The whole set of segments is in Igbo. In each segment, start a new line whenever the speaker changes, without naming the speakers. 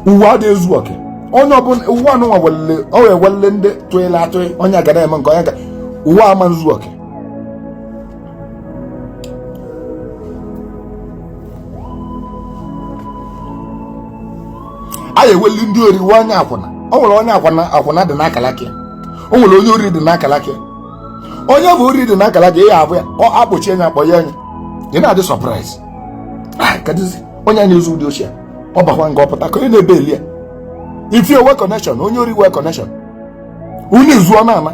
uwe adị ezu oke onye ọbụla uwe anụnwa welele o wee welele ndị tụịla atụị onye agara eme nke onye ga uwe ama nzu oke a eweli ndị ori uwe onye akwụna o nwere onye akwụna dị n'akalaka ya o nwere onye ori dị n'akalaka ya onye bụ ori dị n'akalaka ya abụ ya ọ akpọchi anya akpọ ya anya ị na-adị surprise kadizi onye na-ezu ụdị ochie ọ bakwa nga ọpụta ka onye na-ebe eli ya ifi owe connection onye ori wee connection onye zuo na-ama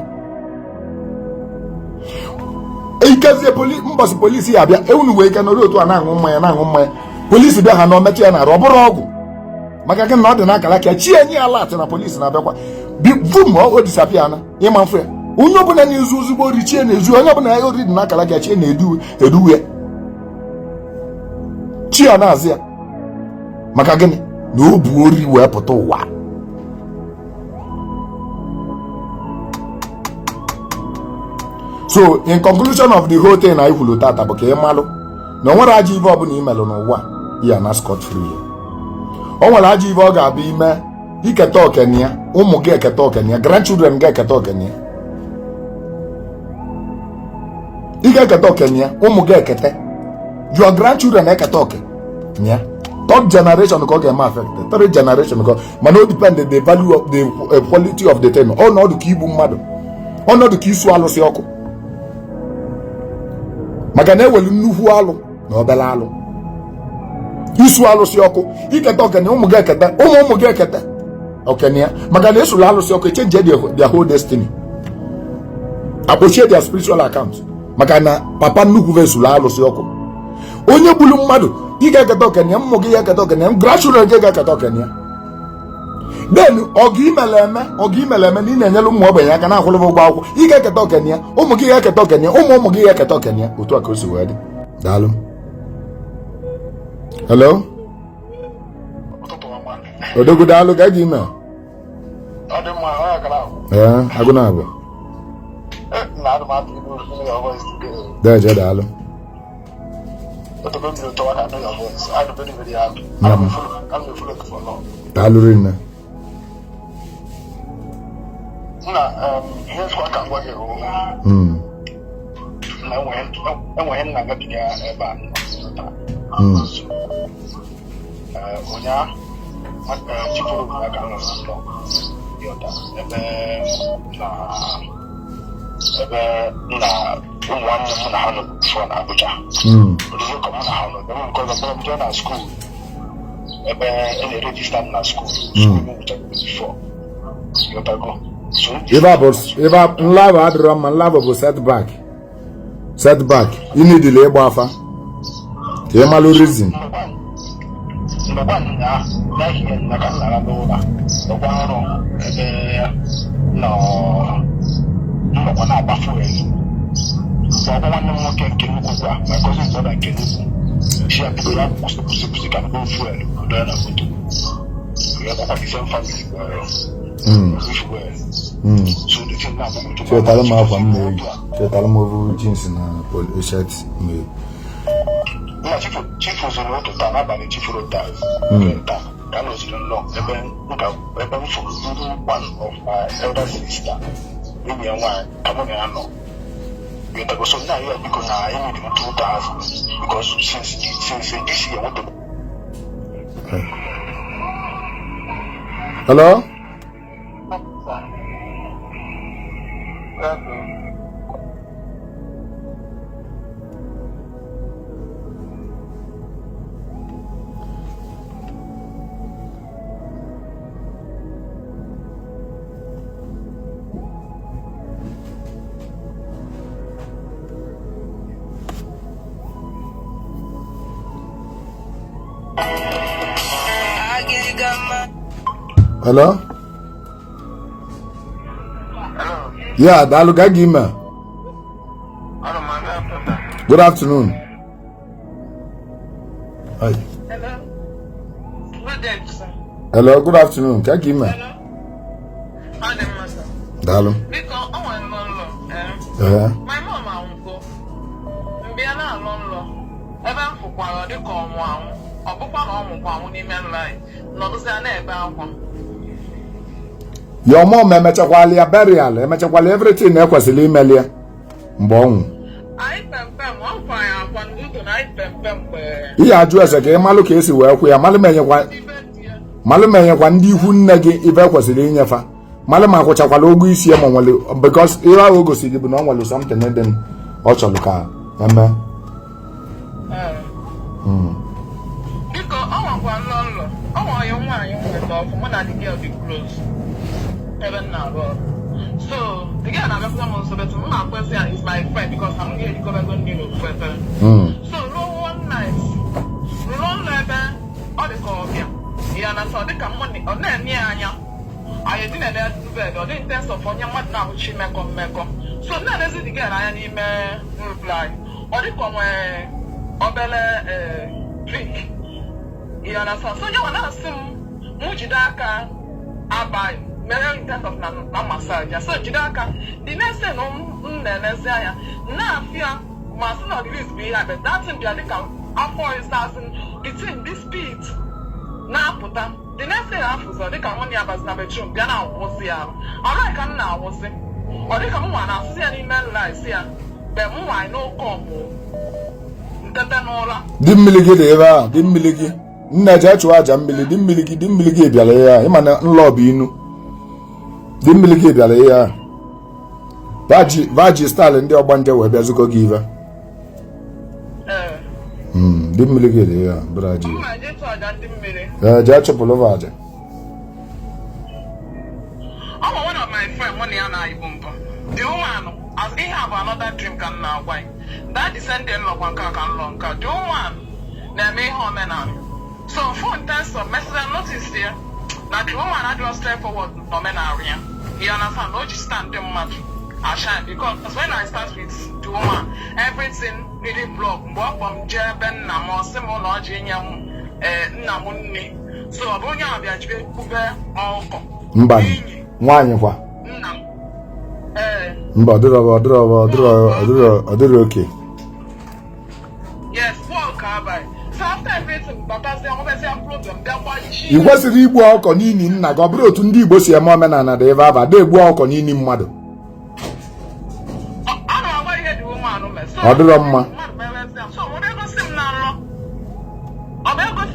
ikezie mbọsị polisi ya abịa ewunu wee ike n'ori otu a na-aṅụ mmanya polisi bịa ha na ometụ ya na-arụ ọ bụrụ ọgwụ maka gị na ọ dị n'akalaka ya chi enye ya lat na polisi na-abịakwa vum o disapia na ịma mfe ya onye ọbụla na-ezu ozugbo ori chie na-ezu onye ọbụla ya ori dị n'akalaka ya chie na-eduwe ya chi ya na-azị ya maka gịnị na o bu ori wee pụta ụwa so in conclusion of the whole thing na ikwulu tata bụ ka ị malụ na o nwere ajọ ibe ọbụla imelụ n'ụwa ya na scot free o nwere ajọ ibe ọ ga-abịa ime iketa okene ya ụmụ gị eketa okene ya grandchildren gị eketa okene ya ị ga-eketa okene ya ụmụ gị eketa your grandchildren eketa okene ya third generation ka ọ ga-eme affected third generation ka mana o depend the value of the quality of the thing ọnọdụ ka igbu mmadụ ọnọdụ ka isu alụsị ọkụ maka na ewelu nnukwu alụ na obere alụ isu alụsị ọkụ iketa okene ụmụ gị eketa ụmụ gị eketa okene ya maka na esula alụsị ọkụ change their whole destiny akpochie their spiritual account maka na papa nnukwu vesula alụsị ọkụ onye gburu mmadụ ị ga-eketa okene ya mmụ gị ga-eketa okene ya grandchildren gị ga-eketa okene ya then ọgụ imele eme na ị na-enyere ụmụ ogbenye aka na-akwụlụ ụgwọ akwụkwọ ị ga-eketa okene ya ụmụ gị ga-eketa okene ya ụmụ gị ga-eketa okene ya otu a ka o si wee dị daalụ hello odogwu daalụ ga gị ime agụ na abụ deje daalụ daalụ rinne
enweghị nna gabiga ebe a ụnyaahụ chifuru aka nọ ebe nna ụmụ nwanne m na ha nọ bifọ na Abuja orizo ka mụ na ha nọ ebe m nke ọzọ kpọrọ m jee na skuul ebe e na-erejista m na skuul m nwụchago bifọ
ebe nlabụ adịrọ mma nlabụ bụ setback inidile ịgba afa ka ị malụ reason
mgbe ụnyaahụ n'ahịa nna ka m nara n'ụlọ ọgwa ọrụ ebe nnọkwa na-agba fuel ọgwa nwanne m nwoke nke nnukwu gwa ma gozi nzọda nke nnukwu si abịgo ya kwụsịkwụsị ka mgbe fuel odo ya na moto ya gbakwa the same family fuel
chetara m akwa m na-eyi chetara m ovu jeans na shirt m
chifu zụrụ otu taa n'abalị chifuru taa ka a nọziri nnọọ ebe m fụrụ ndị one of my elder sister enyi ya nwaanyị ka mụ na ya nọ so nna ya biko na enyi m 2000 because since this year what
hello hello yeah dalu gagima good afternoon hi hello good afternoon gagima dalu
my mom anko mbia na alonlo ebe mfukwara dị ka ọnwụ anwụ ọbụkwa na ọmụkwa anwụ n'ime nlanyị nọdụzịa na-ebe akwa.
Your mom emechakwala ya burial, emechakwala everything ekwesịrị imeli ya mgbe ọnwụ.
Anyị pempem, ọ kwa ya akwa ndụdụ na anyị pempem mgbe.
Ihe ajụ ese ka ị malụ ka esi wee kwụ ya, malụ menyekwa ndị ikwu nne gị ibe ekwesịrị inyefa. Malụ ma akwụchakwala ụgwọ isi ya ma nwere because ihe ahụ o gosiri bụ na ọ nwere something dị ọ chọrọ ka eme.
Biko, ọ nwakwa n'ụlọ, ọ nwa ya nwaanyị nweta ọfụ mụ na the girl dị close. Ebe m na-arụ ọrụ. So, the girl na-abịakwụta m nso betu m na-akwesị ya is my friend because I'm ga-ejikọba ego ndị n'ofu efere. So, ruo one night, ruo ụlọ ebe ọ dị ka ọbịa. Ya na sọ dịka ọ na-eme ya anya. Anyị dị na-ele bed, ọ dị intense of onye mmadụ na-ahụchi mmekọ. So, na-elezi the girl anya n'ime reply. Ọ dị ka nwee obele drink. Ya na sọ so onye nwa na-asị m jide aka abalị mere intense of na massage. So, jide aka the next thing m na-elezi anya na-afịa ma sị na release bụ ihe abịa that thing bịa dịka afọ ịsasị between this speed na-apụta the next thing afụzọ dịka mụ na ya bazi na bedroom bịa na-awụsị ya ọrụ ka m na-awụsị ọ dịka m nwa na-asụsị ya n'ime nla isi ya mgbe m nwaanyị n'oke ọmụ ntete n'ụra.
Di mmiri gị dị ebe ahụ, di mmiri gị nne jee chụọ aja mmiri, di mmiri gị bịara ya ịma na nlọ bụ inu. Di mmiri gị bịara ya vaji style ndị ọgbanje wee bịa zụkọ gị ive. Di mmiri gị dị ya bụrụ ji jee chụpụrụ vaja.
Ọ bụ one of my friend mụ na ya na-ayịbụ mbọ the woman as ihe a bụ another dream ka m na-agwa ya that descendant nlọkwa nka ka nlọ nka the woman na-eme ihe omenala. So for instance of message notice ya na the woman adịrọ straightforward n'omenala ya. You understand? No just stand the mmadụ ashine because when I start with the woman everything really block mgbe ọ kpọ m jee ebe nna m ọsị m na ọ ji nye m nna m nne. So ọ bụ onye ahụ bịa jibe kpube ọkọ
mba nwaanyị kwa
nna m
mba ọ dịrọ oke.
Yes, work abalị. So after everything batazie nwebezi problem bịakwa ichi.
I kwesịrị igbu ọkọ n'ini nna gị ọ bụrụ otu ndị Igbo si eme omenala dị ebe aba na-egbu ọkọ n'ini mmadụ.
A na-agwa ihe dị woman mee.
Ọ dịrọ mma.
So ọ bụ egosi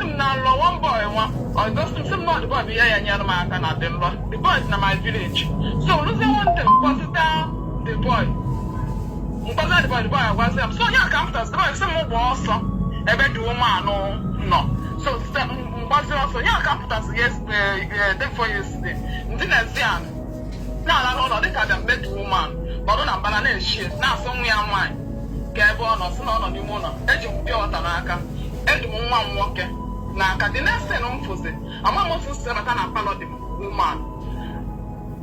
m na nlọ one boy nwa ọ gosi m sị m na the boy bụ ihe ya nyere m aka na dị nlọ the boy is na my village. So oluzie one day mkpọsịta the boy agwazi m so onye aka m pụtasị the boy sị m gba ọsọ ebe dị woman nọ. So mgbazi ọsọ onye aka m pụtasị day before yesterday ndị na-ezi anụ na-alarụ ụlọ dịka bịa mgbe dị woman nọdụ na mbana na-echi na-asụ nwa ya nwaanyị ka ebe ọ nọ sị na ọ nọ n'ime ụlọ eji m pịa ọta n'aka eji m nwa m nwoke n'aka dị na-ese m fụzi ama m otu si bata na palọ dị woman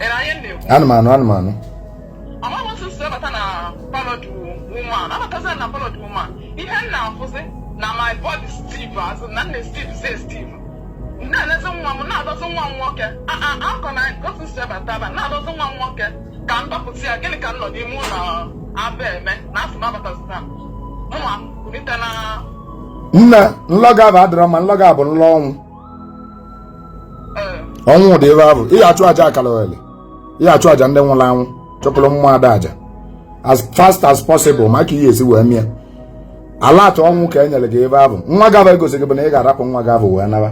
ere anyị na-ekwu
anụmanụ
ama m otu si bata na palọ dị woman abatazi na palọ dị woman ihe m na-afụzi na my body Steve azụ na nne Steve say Steve na-enezi nwa m na-adọzi nwa m nwoke akọ na otu si bata aba na-adọzi nwa m nwoke ka m dọpụta ya gịnị ka m nọ n'ime ụlọ abịa eme na asị m abatazita mụnwa kulite na
nne nlọga bụ adịrọ ma nlọga bụ nlọ ọnwụ dị ebe ahụ ihe achụ aja akalawele ihe achụ aja ndị nwụrụ anwụ chọpụrụ mmụọ ada aja as fast as possible maka ihe esi wee mịa ala atụ ọnwụ ka e nyere gị ebe ahụ nwa gị abụ egosi gị bụ na ị ga-arapụ nwa gị abụ wee naba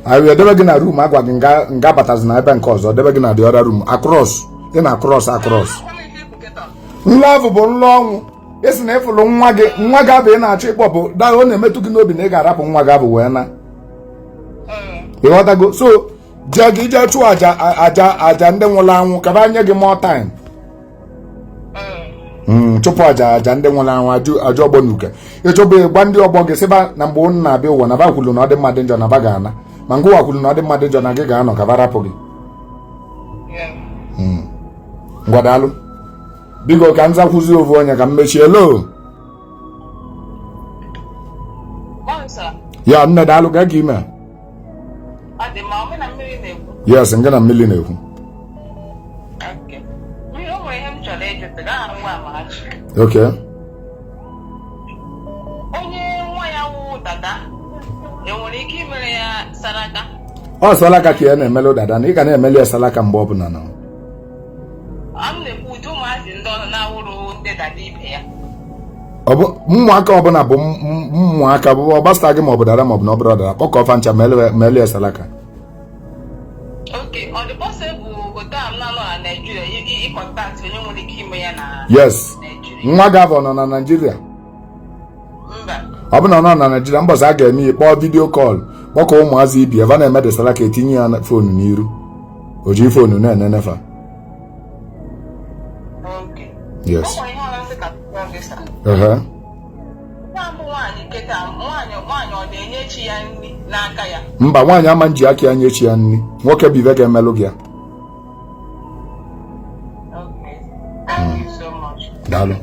anyị edebe gị na room agwa gị nga batazi na ebe nke ọzọ debe gị na the other room across ị na cross nlọ ahụ bụ nlọ ọnwụ esi na ịfụrụ nwa gị abụ ị na-achọ ịkpọ bụ daa ọ na-emetụ gị n'obi na ị ga-arapụ nwa gị abụ wee na ịghọtago so jee gị jee chụọ aja ndị nwụrụ anwụ ka ba nye gị more time chụpụ aja ndị nwụrụ anwụ aja ọgbọ n'uke ịchọba ịgba ndị ọgbọ gị sịba na mgbe unu na-abịa ụwa na ba kwulu na ọ dị mmadụ njọ na ba ga-ana ma ngụ wa kwulu na ọ dị mmadụ njọ na gị ga-anọ ka ba rapụ gị ngwadalụ biko ka m zakwuzi ofu onye ka m mechie lo ya nne daalụ gaa ka ime yes nga na mmiri na-ekwu okay
onye nwa ya wụ dada enwere ike imere ya saraka
ọ salaka ka ya na-emelụ dada na ị ga na-emeli ya salaka mgbe ọbụla na ụmụaka ọbụla bụ ụmụaka bụ ọgbasta gị ma ọ bụ dada ma ọ bụ na ọ bụrụ dada kpọkọ ọfa ncha meli ya salaka. Yes, nwa gavọ nọ na Naịjirịa. Ọ bụ na ọ nọ na Naịjirịa mbọsị a ga-eme ya kpọọ vidio kọl kpọkọ ụmụazị ibi ebe na-eme desala ka etinye ya foonu n'iru o ji foonu na-enenefa. Yes. Mba, nwaanyị ama nji aka ya nye chi ya nri, nwoke bụ ibe ga-emelụ gị ya. Daalụ.